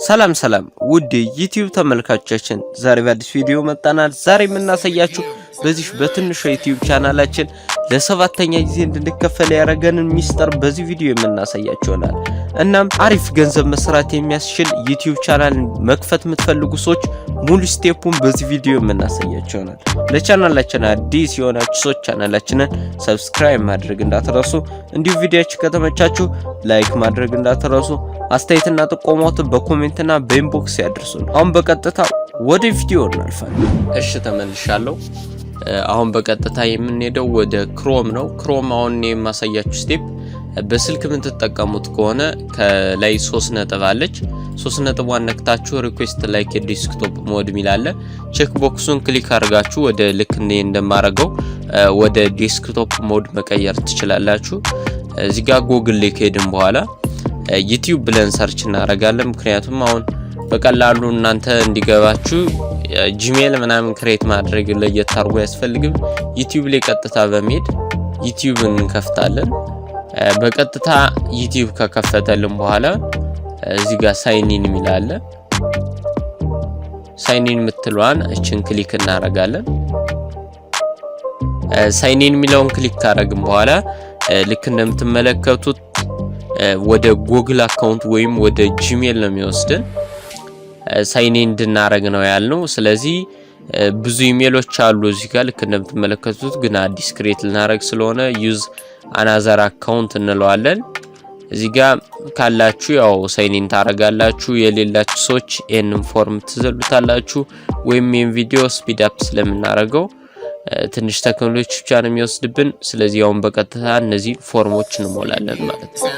ሰላም ውድ ዩቲዩብ ተመልካቾቻችን ዛሬ በአዲስ ቪዲዮ መጣናል። ዛሬ የምናሳያችሁ በዚህ በትንሹ ዩቲዩብ ቻናላችን ለሰባተኛ ጊዜ እንድንከፈል ያደረገንን ሚስጥር በዚህ ቪዲዮ የምናሳያችሁ ይሆናል። እናም አሪፍ ገንዘብ መስራት የሚያስችል ዩቲዩብ ቻናል መክፈት የምትፈልጉ ሰዎች ሙሉ ስቴፑን በዚህ ቪዲዮ የምናሳያችሁ ይሆናል። ለቻናላችን አዲስ የሆናችሁ ሰዎች ቻናላችንን ሰብስክራይብ ማድረግ እንዳትረሱ፣ እንዲሁ ቪዲዮአችን ከተመቻችሁ ላይክ ማድረግ እንዳትረሱ። አስተያየትና ጥቆማዎትን በኮሜንትና በኢንቦክስ ያድርሱን። አሁን በቀጥታ ወደ ቪዲዮ እናልፋለን። እሺ ተመልሻለሁ። አሁን በቀጥታ የምንሄደው ወደ ክሮም ነው። ክሮም አሁን የማሳያችሁ ስቴፕ በስልክ ምን ተጠቀሙት ከሆነ ከላይ 3 ነጥብ አለች። 3 ነጥቧን ነክታችሁ ሪኩዌስት ላይክ ዴስክቶፕ ሞድ ሚላለ ቼክ ቦክሱን ክሊክ አድርጋችሁ ወደ ልክ እንደማረገው ወደ ዴስክቶፕ ሞድ መቀየር ትችላላችሁ። እዚህ ጋር ጉግል ላይ ከሄድን በኋላ ዩትዩብ ብለን ሰርች እናደርጋለን። ምክንያቱም አሁን በቀላሉ እናንተ እንዲገባችሁ ጂሜል ምናምን ክሬት ማድረግ ለየታርጎ ያስፈልግም። ዩትዩብ ላይ ቀጥታ በመሄድ ዩትዩብን እንከፍታለን። በቀጥታ ዩትዩብ ከከፈተልን በኋላ እዚህ ጋር ሳይን ኢን ሚላለ ሳይን ኢን ምትሏን እችን ክሊክ እናደርጋለን። ሳይን ኢን ሚለውን ክሊክ ካደረግን በኋላ ልክ እንደምትመለከቱት ወደ ጉግል አካውንት ወይም ወደ ጂሜል ነው የሚወስደን። ሳይን ኢን እንድናረግ ነው ያልነው። ስለዚህ ብዙ ኢሜሎች አሉ እዚህ ጋር ልክ እንደምትመለከቱት፣ ግን አዲስ ክሬት ልናረግ ስለሆነ ዩዝ አናዘር አካውንት እንለዋለን። እዚህ ጋር ካላችሁ ያው ሳይን ኢን ታረጋላችሁ። የሌላችሁ ሰዎች ይሄንን ፎርም ትዘሉታላችሁ። ወይም ይሄን ቪዲዮ ስፒድ አፕ ስለምናረገው ትንሽ ቴክኖሎጂ ብቻ ነው የሚወስድብን። ስለዚህ አሁን በቀጥታ እነዚህ ፎርሞች እንሞላለን ማለት ነው።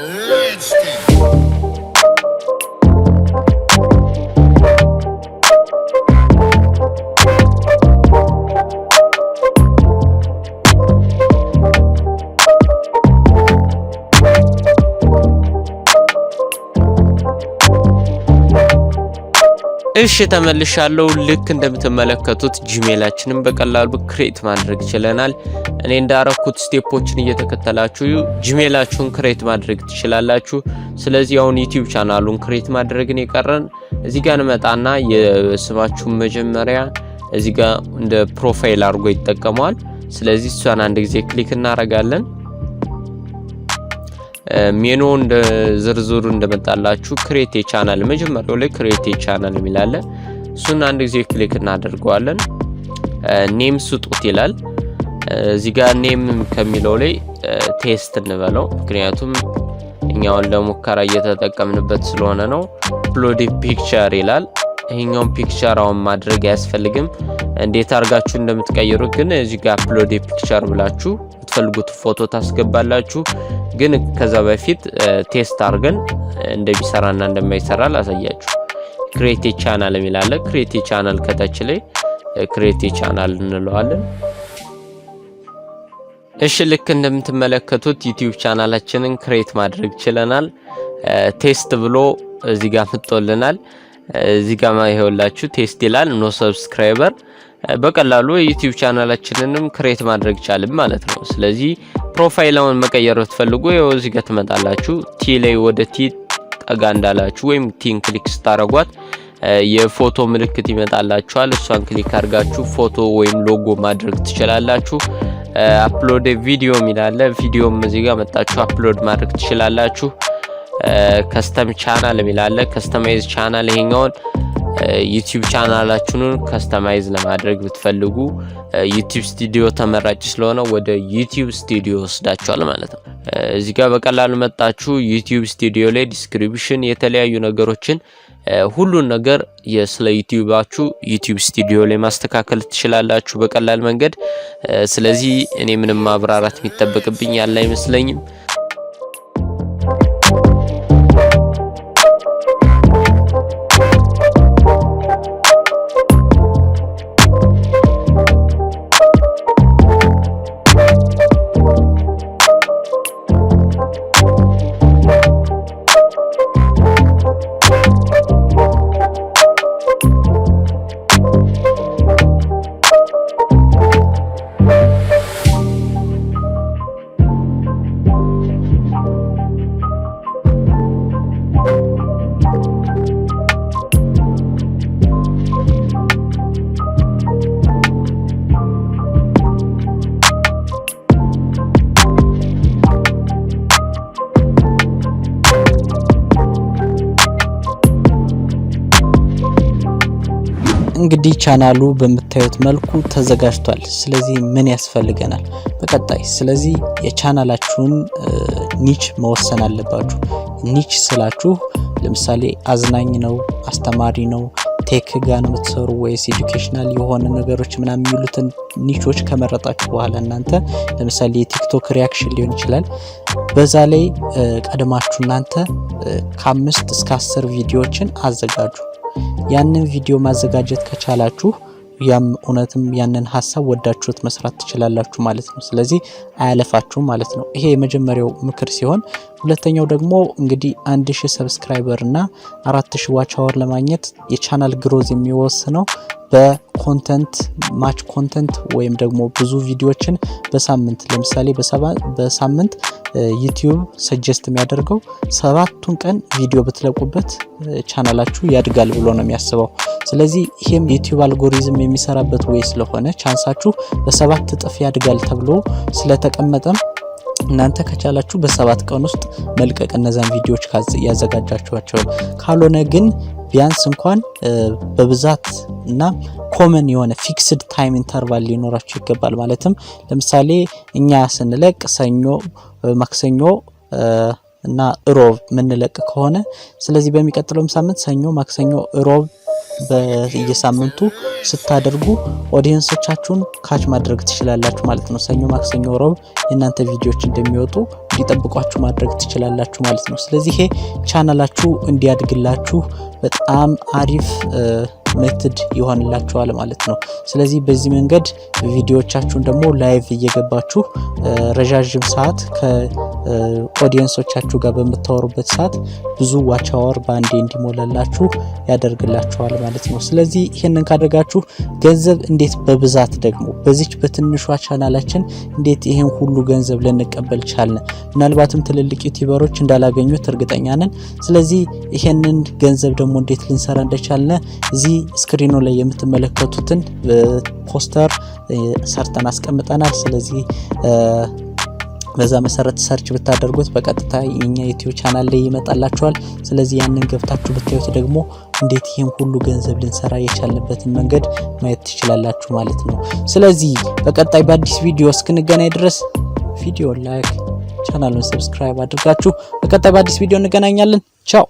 እሺ ተመልሻለሁ። ልክ እንደምትመለከቱት ጂሜላችንን በቀላሉ ክሬት ማድረግ ይችላል። እኔ እንዳረኩት ስቴፖችን እየተከተላችሁ ጂሜላችሁን ክሬት ማድረግ ትችላላችሁ። ስለዚህ አሁን ዩቲዩብ ቻናሉን ክሬት ማድረግን የቀረን እዚህ ጋር እንመጣና የስማችሁን መጀመሪያ እዚህ ጋር እንደ ፕሮፋይል አድርጎ ይጠቀማል። ስለዚህ እሷን አንድ ጊዜ ክሊክ እናረጋለን። ሜኑ እንደ ዝርዝሩ እንደመጣላችሁ ክሬት ቻናል መጀመሪያው ላይ ክሬት ቻናል የሚላለ እሱን አንድ ጊዜ ክሊክ እናደርገዋለን። ኔም ስጡት ይላል። እዚህ ጋር ኔም ከሚለው ላይ ቴስት እንበለው፣ ምክንያቱም እኛውን ለሙከራ እየተጠቀምንበት ስለሆነ ነው። አፕሎድ ፒክቸር ይላል። ይሄኛውን ፒክቸር አሁን ማድረግ ያስፈልግም። እንዴት አርጋችሁ እንደምትቀይሩ ግን እዚህ ጋር አፕሎድ ፒክቸር ብላችሁ ትፈልጉት ፎቶ ታስገባላችሁ። ግን ከዛ በፊት ቴስት አርገን እንደሚሰራና እንደማይሰራ ላሳያችሁ። ክሬት ቻናል የሚላለ ክሬት ቻናል ከታች ላይ ክሬት ቻናል እንለዋለን። እሺ ልክ እንደምትመለከቱት ዩቲዩብ ቻናላችንን ክሬት ማድረግ ይችላል። ቴስት ብሎ እዚህ ጋር ፍጦልናል። እዚህ ጋር ማይሆላችሁ ቴስት ይላል። ኖ ሰብስክራይበር በቀላሉ የዩቲዩብ ቻናላችንንም ክሬት ማድረግ ይቻላል ማለት ነው። ስለዚህ ፕሮፋይሉን መቀየር ትፈልጉ ይኸው እዚህ ጋር ትመጣላችሁ። ቲ ላይ ወደ ቲ ጠጋ እንዳላችሁ ወይም ቲን ክሊክ ስታረጓት የፎቶ ምልክት ይመጣላችኋል። እሷን ክሊክ አድርጋችሁ ፎቶ ወይም ሎጎ ማድረግ ትችላላችሁ። አፕሎድ ቪዲዮ ሚላለ ቪዲዮም እዚህ ጋር መጣችሁ አፕሎድ ማድረግ ትችላላችሁ። ከስተም ቻናል ሚላለ ከስተማይዝ ቻናል ይሄኛውን ዩቲዩብ ቻናላችሁን ከስተማይዝ ለማድረግ ብትፈልጉ ዩቲዩብ ስቱዲዮ ተመራጭ ስለሆነ ወደ ዩቲዩብ ስቱዲዮ ወስዳችኋል ማለት ነው። እዚህ ጋር በቀላሉ መጣችሁ ዩቲዩብ ስቱዲዮ ላይ ዲስክሪፕሽን የተለያዩ ነገሮችን ሁሉን ነገር ስለ ዩቲዩባችሁ ዩቲዩብ ስቱዲዮ ላይ ማስተካከል ትችላላችሁ በቀላል መንገድ። ስለዚህ እኔ ምንም ማብራራት የሚጠበቅብኝ ያለ አይመስለኝም። እንግዲህ ቻናሉ በመታየት መልኩ ተዘጋጅቷል። ስለዚህ ምን ያስፈልገናል በቀጣይ? ስለዚህ የቻናላችሁን ኒች መወሰን አለባችሁ። ኒች ስላችሁ ለምሳሌ አዝናኝ ነው፣ አስተማሪ ነው፣ ቴክ ጋር ነው የምትሰሩ ወይስ ኤዱኬሽናል የሆነ ነገሮች ምናምን የሚሉትን ኒቾች ከመረጣችሁ በኋላ እናንተ ለምሳሌ የቲክቶክ ሪአክሽን ሊሆን ይችላል። በዛ ላይ ቀድማችሁ እናንተ ከ5 እስከ 10 ቪዲዮዎችን አዘጋጁ። ያንን ቪዲዮ ማዘጋጀት ከቻላችሁ ያም እውነትም ያንን ሐሳብ ወዳችሁት መስራት ትችላላችሁ ማለት ነው። ስለዚህ አያለፋችሁ ማለት ነው። ይሄ የመጀመሪያው ምክር ሲሆን ሁለተኛው ደግሞ እንግዲህ 1000 ሰብስክራይበር እና 4000 ዋች አወር ለማግኘት የቻናል ግሮዝ የሚወስነው በኮንተንት ማች ኮንተንት ወይም ደግሞ ብዙ ቪዲዮዎችን በሳምንት ለምሳሌ በሳምንት ዩትዩብ ሰጀስት የሚያደርገው 7ቱን ቀን ቪዲዮ ብትለቁበት ቻናላችሁ ያድጋል ብሎ ነው የሚያስበው። ስለዚህ ይሄም ዩትዩብ አልጎሪዝም የሚሰራበት ወይ ስለሆነ ቻንሳችሁ በ7 እጥፍ ያድጋል ተብሎ ስለተቀመጠም እናንተ ከቻላችሁ በ7 ቀን ውስጥ መልቀቅ እነዛን ቪዲዮዎች ያዘጋጃችኋቸው። ካልሆነ ግን ቢያንስ እንኳን በብዛት እና ኮመን የሆነ ፊክስድ ታይም ኢንተርቫል ሊኖራችሁ ይገባል። ማለትም ለምሳሌ እኛ ስንለቅ ሰኞ፣ ማክሰኞ እና ሮብ ምንለቅ ከሆነ ስለዚህ በሚቀጥለው ሳምንት ሰኞ፣ ማክሰኞ፣ ሮብ በየሳምንቱ ስታደርጉ ኦዲየንሶቻችሁን ካች ማድረግ ትችላላችሁ ማለት ነው። ሰኞ፣ ማክሰኞ፣ ሮብ የናንተ ቪዲዮዎች እንደሚወጡ እንዲጠብቋችሁ ማድረግ ትችላላችሁ ማለት ነው። ስለዚህ ይሄ ቻናላችሁ እንዲያድግላችሁ በጣም አሪፍ ሜተድ ይሆንላችኋል ማለት ነው። ስለዚህ በዚህ መንገድ ቪዲዮዎቻችሁን ደግሞ ላይቭ እየገባችሁ ረጃጅም ሰዓት ከኦዲየንሶቻችሁ ጋር በመታወሩበት ሰዓት ብዙ ዋች አወር ባንዴ እንዲሞላላችሁ ያደርግላችኋል ማለት ነው። ስለዚህ ይሄንን ካደረጋችሁ ገንዘብ እንዴት በብዛት ደግሞ በዚች በትንሿ ቻናላችን እንዴት ይሄን ሁሉ ገንዘብ ልንቀበል ቻልን? ምናልባትም ትልልቅ ዩቲዩበሮች እንዳላገኙት እርግጠኛ ነን። ስለዚህ ይሄንን ገንዘብ ደግሞ እንዴት ልንሰራ እንደቻልን እዚህ ስክሪኑ ላይ የምትመለከቱትን ፖስተር ሰርተን አስቀምጠናል። ስለዚህ በዛ መሰረት ሰርች ብታደርጉት በቀጥታ የኛ ዩቲዩብ ቻናል ላይ ይመጣላችኋል። ስለዚህ ያንን ገብታችሁ ብታዩት ደግሞ እንዴት ይሄን ሁሉ ገንዘብ ልንሰራ የቻልንበትን መንገድ ማየት ትችላላችሁ ማለት ነው። ስለዚህ በቀጣይ በአዲስ ቪዲዮ እስክንገናኝ ድረስ ቪዲዮ ላይክ፣ ቻናሉን ሰብስክራይብ አድርጋችሁ በቀጣይ በአዲስ ቪዲዮ እንገናኛለን። ቻው።